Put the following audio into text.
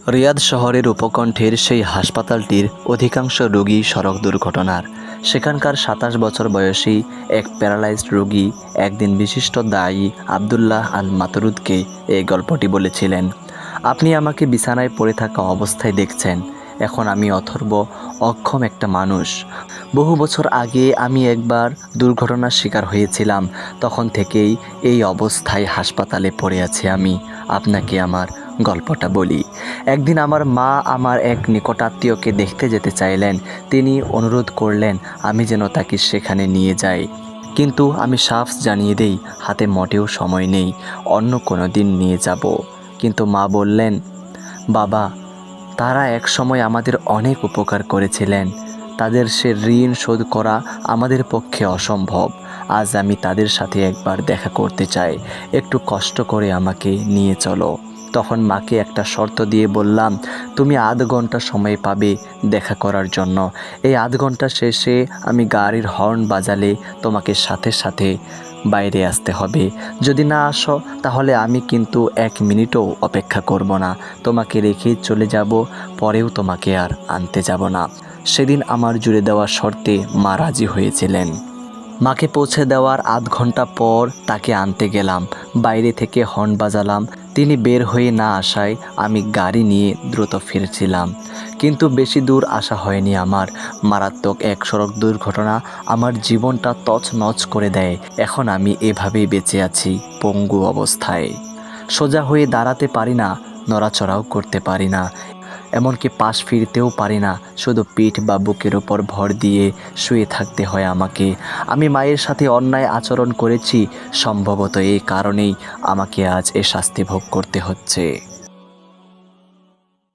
রিয়াদ শহরের উপকণ্ঠের সেই হাসপাতালটির অধিকাংশ রোগী সড়ক দুর্ঘটনার। সেখানকার ২৭ বছর বয়সী এক প্যারালাইজড রোগী একদিন বিশিষ্ট দায়ী আবদুল্লাহ আল মাতরুদকে এই গল্পটি বলেছিলেন। আপনি আমাকে বিছানায় পড়ে থাকা অবস্থায় দেখছেন। এখন আমি অথর্ব, অক্ষম একটা মানুষ। বহু বছর আগে আমি একবার দুর্ঘটনার শিকার হয়েছিলাম। তখন থেকেই এই অবস্থায় হাসপাতালে পড়ে আছি আমি। আপনাকে আমার গল্পটা বলি। একদিন আমার মা আমার এক নিকটাত্মীয়কে দেখতে যেতে চাইলেন। তিনি অনুরোধ করলেন আমি যেন তাকে সেখানে নিয়ে যাই। কিন্তু আমি সাফ জানিয়ে দেই হাতে মোটেও সময় নেই, অন্য কোনো দিন নিয়ে যাব। কিন্তু মা বললেন, বাবা, তারা এক সময় আমাদের অনেক উপকার করেছিলেন। তাদের সে ঋণ শোধ করা আমাদের পক্ষে অসম্ভব। আজ আমি তাদের সাথে একবার দেখা করতে চাই। একটু কষ্ট করে আমাকে নিয়ে চলো। তখন মাকে একটা শর্ত দিয়ে বললাম, তুমি আধ ঘন্টা সময় পাবে দেখা করার জন্য। এই আধ ঘন্টা শেষে আমি গাড়ির হর্ন বাজালে তোমাকে সাথে সাথে বাইরে আসতে হবে। যদি না আসো তাহলে আমি কিন্তু 1 মিনিটও অপেক্ষা করব না। তোমাকে রেখেই চলে যাব, পরেও তোমাকে আর আনতে যাব না। সেদিন আমার জুড়ে দেওয়া শর্তে মা রাজি হয়েছিলেন। মাকে পৌঁছে দেওয়ার আধ ঘন্টা পর তাকে আনতে গেলাম। বাইরে থেকে হর্ন বাজালাম। তিনি বের হয়ে না আসায় আমি গাড়ি নিয়ে দ্রুত ফিরছিলাম। কিন্তু বেশি দূর আসা হয়নি আমার। মারাত্মক এক সড়ক দুর্ঘটনা আমার জীবনটা তছনছ করে দেয়। এখন আমি এভাবেই বেঁচে আছি, পঙ্গু অবস্থায়। সোজা হয়ে দাঁড়াতে পারি না, নড়াচড়াও করতে পারি না, এমনকি পাশ ফিরতেও পারি না। শুধু পিঠ বা বুকের উপর ভর দিয়ে শুয়ে থাকতে হয় আমাকে। আমি মায়ের সাথে অন্যায় আচরণ করেছি, সম্ভবত এই কারণেই আমাকে আজ এ শাস্তি ভোগ করতে হচ্ছে।